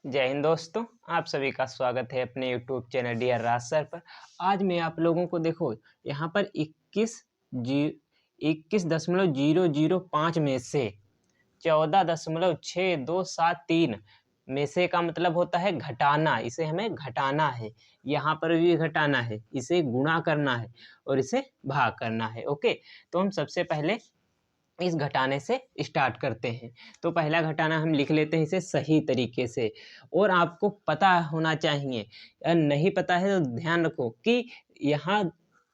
जय हिंद दोस्तों। आप सभी का स्वागत है अपने यूट्यूब चैनल डियर राज सर पर। आज मैं आप लोगों को देखो यहाँ पर 21.0005 में से 14.6273 में से का मतलब होता है घटाना। इसे हमें घटाना है, यहाँ पर भी घटाना है, इसे गुणा करना है और इसे भाग करना है। ओके, तो हम सबसे पहले इस घटाने से स्टार्ट करते हैं। तो पहला घटाना हम लिख लेते हैं इसे सही तरीके से, और आपको पता होना चाहिए। नहीं पता है तो ध्यान रखो कि यहाँ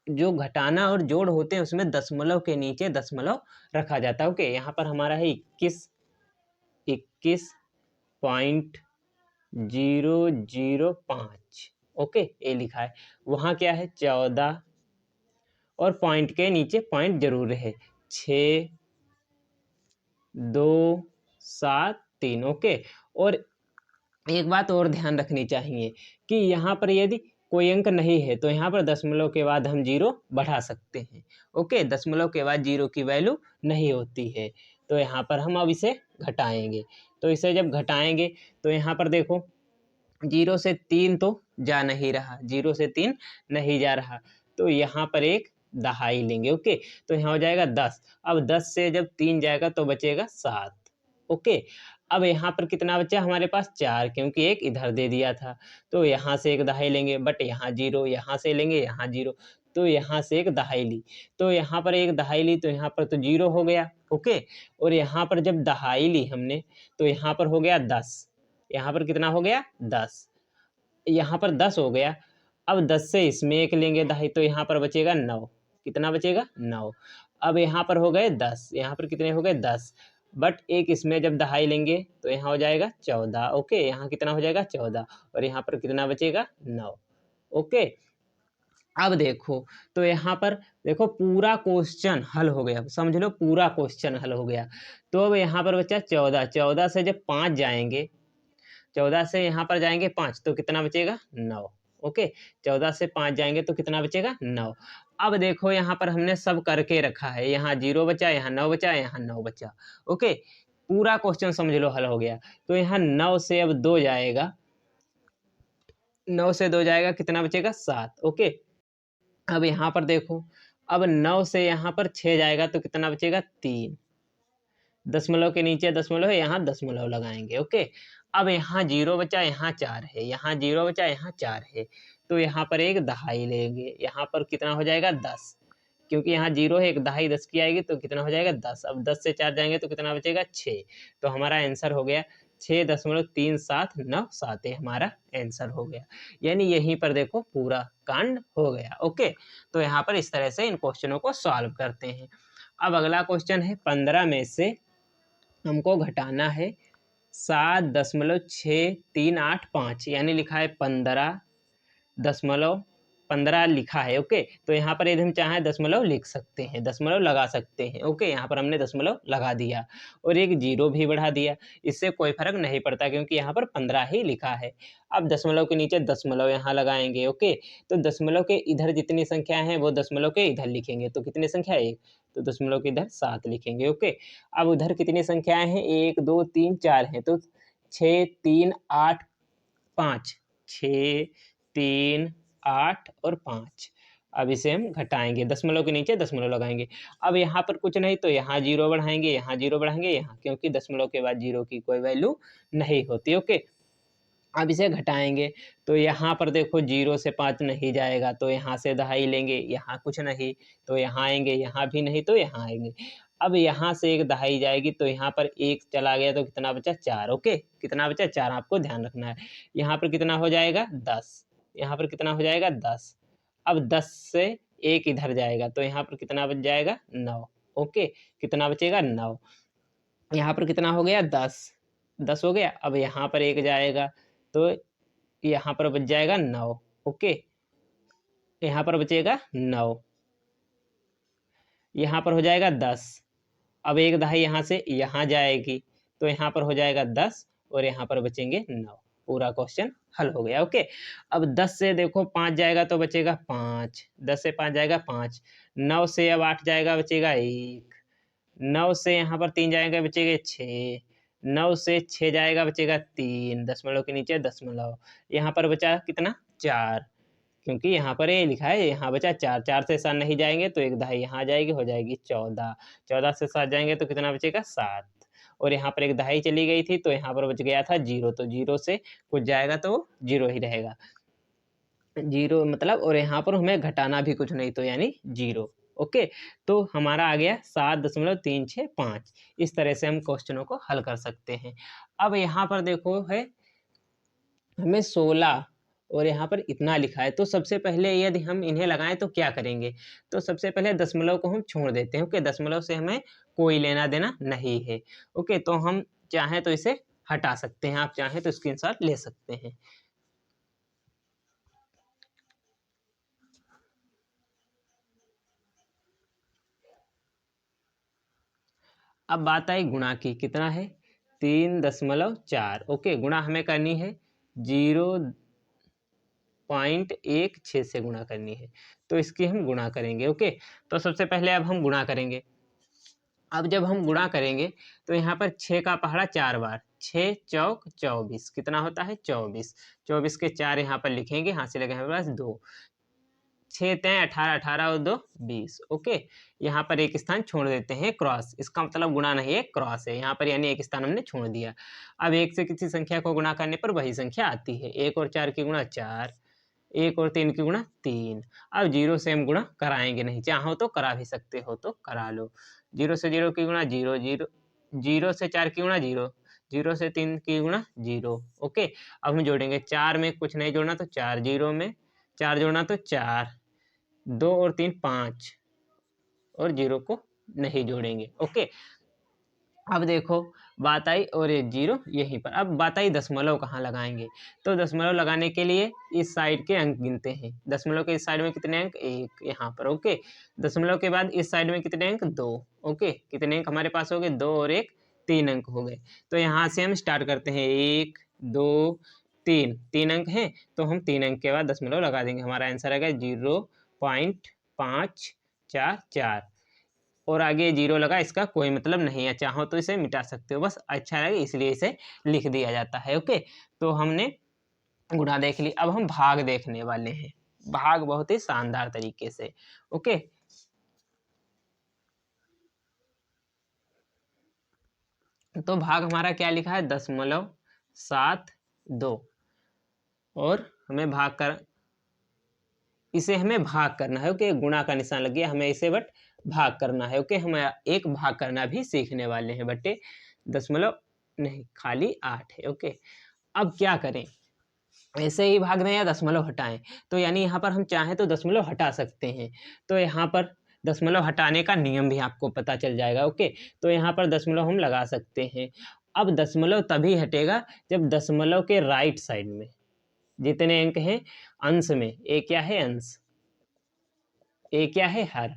जो घटाना और जोड़ होते हैं उसमें दशमलव के नीचे दशमलव रखा जाता है। ओके, यहाँ पर हमारा है 21.005। ओके, ये लिखा है। वहाँ क्या है 14, और पॉइंट के नीचे पॉइंट जरूर है 6.273। ओके, और एक बात और ध्यान रखनी चाहिए कि यहाँ पर यदि कोई अंक नहीं है तो यहाँ पर दशमलव के बाद हम जीरो बढ़ा सकते हैं। ओके, दशमलव के बाद जीरो की वैल्यू नहीं होती है। तो यहाँ पर हम अब इसे घटाएंगे। तो इसे जब घटाएंगे तो यहाँ पर देखो जीरो से 3 तो जा नहीं रहा, जीरो से 3 नहीं जा रहा, तो यहाँ पर एक दहाई लेंगे। ओके, तो यहाँ हो जाएगा 10। अब 10 से जब 3 जाएगा तो बचेगा 7। ओके, अब यहाँ पर कितना बचा हमारे पास 4, क्योंकि एक इधर दे दिया था। तो यहाँ से एक दहाई लेंगे, बट यहाँ जीरो, यहाँ से लेंगे, यहाँ जीरो, तो यहाँ से एक दहाई ली, तो यहाँ पर एक दहाई ली, तो यहाँ पर तो जीरो हो गया। ओके, और यहाँ पर जब दहाई ली हमने तो यहाँ पर हो गया 10। यहाँ पर कितना हो गया 10, यहाँ पर 10 हो गया। अब 10 से इसमें एक लेंगे दहाई, तो यहाँ पर बचेगा 9। कितना बचेगा 9। अब यहाँ पर हो गए 10, यहाँ पर कितने हो गए 10, बट एक इसमें जब दहाई लेंगे तो यहाँ हो जाएगा 14। ओके, यहाँ कितना हो जाएगा 14, और यहाँ पर कितना बचेगा 9। ओके, अब देखो तो यहाँ पर देखो पूरा क्वेश्चन हल हो गया, समझ लो पूरा क्वेश्चन हल हो गया। तो अब यहाँ पर बचा 14, 14 से जब 5 जाएंगे, 14 से यहाँ पर जाएंगे 5 तो कितना बचेगा 9। ओके, 14 से 5 जाएंगे तो कितना बचेगा 9। अब देखो यहाँ पर हमने सब करके रखा है, यहाँ 0 बचा, यहाँ 9 बचा, यहाँ 9 बचा। ओके, पूरा क्वेश्चन समझ लो हल हो गया। तो यहाँ 9 से अब 2 जाएगा, 9 से 2 जाएगा, कितना बचेगा 7। ओके, अब यहाँ पर देखो, अब 9 से यहाँ पर 6 जाएगा तो कितना बचेगा 3। दशमलव के नीचे दशमलव है, यहाँ दशमलव लगाएंगे। ओके, अब यहाँ जीरो बचा, यहाँ 4 है, यहाँ जीरो बचा, यहाँ 4 है, तो यहाँ पर एक दहाई लेंगे, यहाँ पर कितना हो जाएगा 10, क्योंकि यहाँ जीरो है, एक दहाई 10 की आएगी तो कितना हो जाएगा 10। अब 10 से 4 जाएंगे तो कितना बचेगा 6। तो हमारा आंसर हो गया 6.379 ये हमारा आंसर हो गया। यानी यहीं पर देखो पूरा कांड हो गया। ओके, तो यहाँ पर इस तरह से इन क्वेश्चनों को सॉल्व करते हैं। अब अगला क्वेश्चन है 15 में से हमको घटाना है 7.6385, यानी लिखा है 15 लिखा है। ओके, तो यहाँ पर यदि हम चाहें दशमलव लिख सकते हैं, दशमलव लगा सकते हैं। ओके, यहाँ पर हमने दशमलव लगा दिया और एक जीरो भी बढ़ा दिया, इससे कोई फर्क नहीं पड़ता क्योंकि यहाँ पर 15 ही लिखा है। अब दशमलव के नीचे दशमलव यहाँ लगाएंगे। ओके, तो दशमलव के इधर जितनी संख्या है वो दशमलव के इधर लिखेंगे, तो कितनी संख्या है 1, तो दशमलव के इधर 7 लिखेंगे। ओके, अब उधर कितनी संख्याएं हैं 1 2 3 4 हैं, तो 6 3 8 5, 6 3 8 और 5। अब इसे हम घटाएंगे, दशमलव के नीचे दशमलव लगाएंगे। अब यहाँ पर कुछ नहीं तो यहाँ जीरो बढ़ाएंगे, यहाँ जीरो बढ़ाएंगे, यहाँ, क्योंकि दशमलव के बाद जीरो की कोई वैल्यू नहीं होती। ओके, अब इसे घटाएंगे तो यहाँ पर देखो 0 से 5 नहीं जाएगा, तो यहाँ से दहाई लेंगे, यहाँ कुछ नहीं तो यहाँ आएंगे, यहाँ भी नहीं तो यहाँ आएंगे। अब यहाँ से एक दहाई जाएगी तो यहाँ पर एक चला गया तो कितना बचा 4। ओके, कितना बचा 4, आपको ध्यान रखना है। यहाँ पर कितना हो जाएगा 10, यहाँ पर कितना हो जाएगा 10। अब 10 से एक इधर जाएगा तो यहाँ पर कितना बच जाएगा 9। ओके, कितना बचेगा 9। यहाँ पर कितना हो गया 10, 10 हो गया। अब यहाँ पर एक जाएगा तो यहाँ पर बच जाएगा 9। ओके, यहाँ पर बचेगा 9, यहाँ पर हो जाएगा 10। अब एक दहाई यहाँ से यहाँ जाएगी तो यहाँ पर हो जाएगा 10 और यहाँ पर बचेंगे 9। पूरा क्वेश्चन हल हो गया। ओके, अब 10 से देखो 5 जाएगा तो बचेगा 5, 10 से 5 जाएगा 5, 9 से अब 8 जाएगा बचेगा 1, 9 से यहाँ पर 3 जाएगा बचेगा 6, 9 से 6 जाएगा, बचेगा 3, दशमलव के नीचे दशमलव। यहाँ पर बचा कितना 4, क्योंकि यहाँ पर ये लिखा है, यहाँ बचा 4, 4 से 7 नहीं जाएंगे तो एक दहाई यहाँ जाएगी, हो जाएगी 14, 14 से 7 जाएंगे तो कितना बचेगा 7, और यहाँ पर एक दहाई चली गई थी तो यहाँ पर बच गया था 0, तो 0 से कुछ जाएगा तो 0 ही रहेगा, 0 मतलब, और यहाँ पर हमें घटाना भी कुछ नहीं तो यानी 0। ओके, तो हमारा आ गया 7.365। इस तरह से हम क्वेश्चनों को हल कर सकते हैं। अब यहाँ पर देखो है हमें 16 और यहाँ पर इतना लिखा है, तो सबसे पहले यदि हम इन्हें लगाएं तो क्या करेंगे, तो सबसे पहले दशमलव को हम छोड़ देते हैं। ओके, दशमलव से हमें कोई लेना देना नहीं है। ओके, तो हम चाहें तो इसे हटा सकते हैं, आप चाहें तो स्क्रीनशॉट ले सकते हैं। अब बात आई गुणा की, कितना है 3.4। ओके, गुणा हमें करनी है 0.16 से गुणा करनी है, तो इसकी हम गुणा करेंगे। ओके, तो सबसे पहले अब हम गुणा करेंगे। अब जब हम गुणा करेंगे तो यहाँ पर 6 का पहाड़ा 4 बार, 6 चौक 24, कितना होता है 24, 24 के 4 यहाँ पर लिखेंगे, हाथ से लगे हमारे पास 2, 6 तें 18, 18 और 2 20। ओके, यहाँ पर एक स्थान छोड़ देते हैं क्रॉस, इसका मतलब गुणा नहीं है क्रॉस है यहाँ पर, यानी एक स्थान हमने छोड़ दिया। अब एक से किसी संख्या को गुणा करने पर वही संख्या आती है, 1 और 4 की गुणा 4, 1 और 3 की गुणा 3। अब 0 से हम गुणा कराएंगे नहीं, चाहो तो करा भी सकते हो तो करा लो। 0 से 0 की गुणा 0, 0, 0 से 4 की गुणा 0, 0 से 3 की गुणा 0। ओके, अब हम जोड़ेंगे, 4 में कुछ नहीं जोड़ना तो 4, 0 में 4 जोड़ना तो 4, 2 और 3 5, और 0 को नहीं जोड़ेंगे। ओके, अब देखो बात आई, और ये 0 यहीं पर। अब बात आई दशमलव कहाँ लगाएंगे, तो दशमलव लगाने के लिए इस साइड के अंक गिनते हैं। दशमलव के इस साइड में कितने अंक, 1 यहाँ पर। ओके, दशमलव के बाद इस साइड में कितने अंक, 2। ओके, कितने अंक हमारे पास हो गए, 2 और 1, 3 अंक हो गए। तो यहाँ से हम स्टार्ट करते हैं, 1 2 3, 3 अंक हैं तो हम 3 अंक के बाद दशमलव लगा देंगे। हमारा आंसर आएगा 0.544, और आगे 0 लगा, इसका कोई मतलब नहीं है, चाहो तो इसे मिटा सकते हो, बस अच्छा लगे इसलिए इसे लिख दिया जाता है। ओके, तो हमने गुणा देख ली, अब हम भाग देखने वाले हैं, भाग बहुत ही शानदार तरीके से। ओके, तो भाग हमारा क्या लिखा है, 0.72, और हमें भाग कर, इसे हमें भाग करना है। ओके, गुणा का निशान लग गया, हमें इसे बट भाग करना है। ओके, हमें एक भाग करना भी सीखने वाले हैं, बटे दशमलव नहीं, खाली 8 है। ओके, अब क्या करें, ऐसे ही भाग दें या दशमलव हटाएं, तो यानी यहाँ पर हम चाहें तो दशमलव हटा सकते हैं, तो यहाँ पर दशमलव हटाने का नियम भी आपको पता चल जाएगा। ओके, तो यहाँ पर दशमलव हम लगा सकते हैं। अब दशमलव तभी हटेगा जब दशमलव के राइट साइड में जितने अंक हैं अंश में, ए क्या है अंश, ए क्या है हर,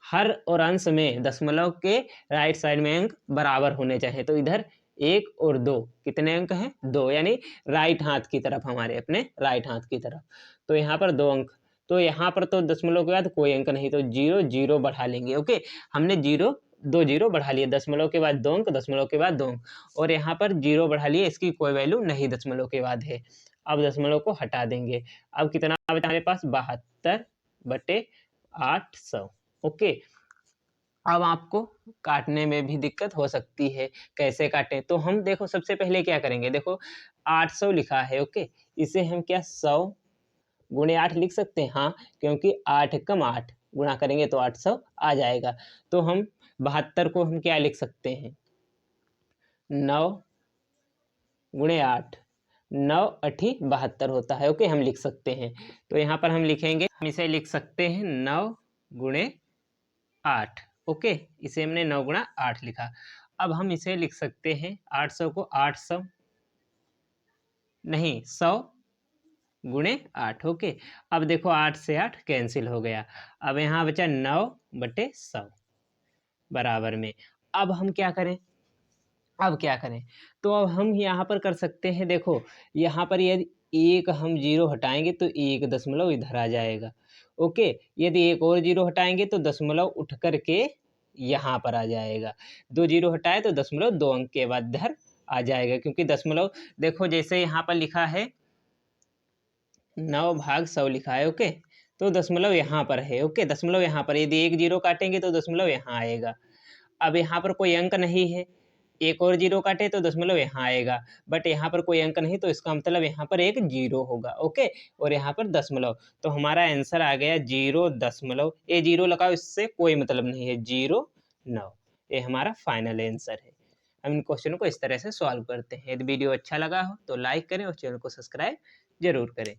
हर और अंश में दशमलव के राइट साइड में अंक बराबर होने चाहिए। तो इधर 1 और 2, कितने अंक हैं, 2, यानी राइट हाथ की तरफ, हमारे अपने राइट हाथ की तरफ, तो यहाँ पर 2 अंक, तो यहाँ पर तो दशमलव के बाद कोई अंक नहीं, तो 0 0 बढ़ा लेंगे। ओके, हमने 0 2 0 बढ़ा लिए, दशमलव के बाद 2 अंक, दशमलव के बाद 2 अंक, और यहाँ पर 0 बढ़ा लिए, इसकी कोई वैल्यू नहीं दशमलव के बाद है। अब दशमलव को हटा देंगे, अब कितना बचा हमारे पास, 72/800। ओके, अब आपको काटने में भी दिक्कत हो सकती है, कैसे काटें, तो हम देखो सबसे पहले क्या करेंगे, देखो 800 लिखा है। ओके, इसे हम क्या 100 गुणे 8 लिख सकते हैं, हाँ, क्योंकि 8 कम 8 गुणा करेंगे तो 800 आ जाएगा। तो हम 72 को हम क्या लिख सकते हैं, 9 गुणे 8, 9 8 72 होता है। ओके, हम लिख सकते हैं, तो यहाँ पर हम लिखेंगे, हम इसे लिख सकते हैं 9 गुणे 8। ओके, इसे हमने 9 गुणा 8 लिखा। अब हम इसे लिख सकते हैं 800 को 800 नहीं 100 गुणे 8। ओके, अब देखो 8 से 8 कैंसिल हो गया, अब यहाँ बचा 9/100 बराबर में। अब हम क्या करें, अब क्या करें, तो अब हम यहाँ पर कर सकते हैं, देखो यहाँ पर यदि एक हम 0 हटाएंगे तो 1 दशमलव इधर आ जाएगा। ओके, यदि एक और 0 हटाएंगे तो दशमलव उठ कर के यहाँ पर आ जाएगा। 2 0 हटाए तो दशमलव 2 अंक के बाद इधर आ जाएगा, क्योंकि दशमलव देखो जैसे यहाँ पर लिखा है 9/100 लिखा है। ओके, तो दशमलव यहाँ पर है। ओके, दशमलव यहाँ पर, यदि एक जीरो काटेंगे तो दशमलव यहाँ आएगा। अब यहाँ पर कोई अंक नहीं है, एक और जीरो काटे तो दशमलव यहाँ आएगा, बट यहाँ पर कोई अंक नहीं, तो इसका मतलब यहाँ पर एक जीरो होगा। ओके, और यहाँ पर दशमलव, तो हमारा आंसर आ गया 0.9। ये जीरो लगाओ, इससे कोई मतलब नहीं है, 0.9 ये हमारा फाइनल आंसर है। हम इन क्वेश्चन को इस तरह से सॉल्व करते हैं। यदि वीडियो अच्छा लगा हो तो लाइक करें और चैनल को सब्सक्राइब जरूर करें।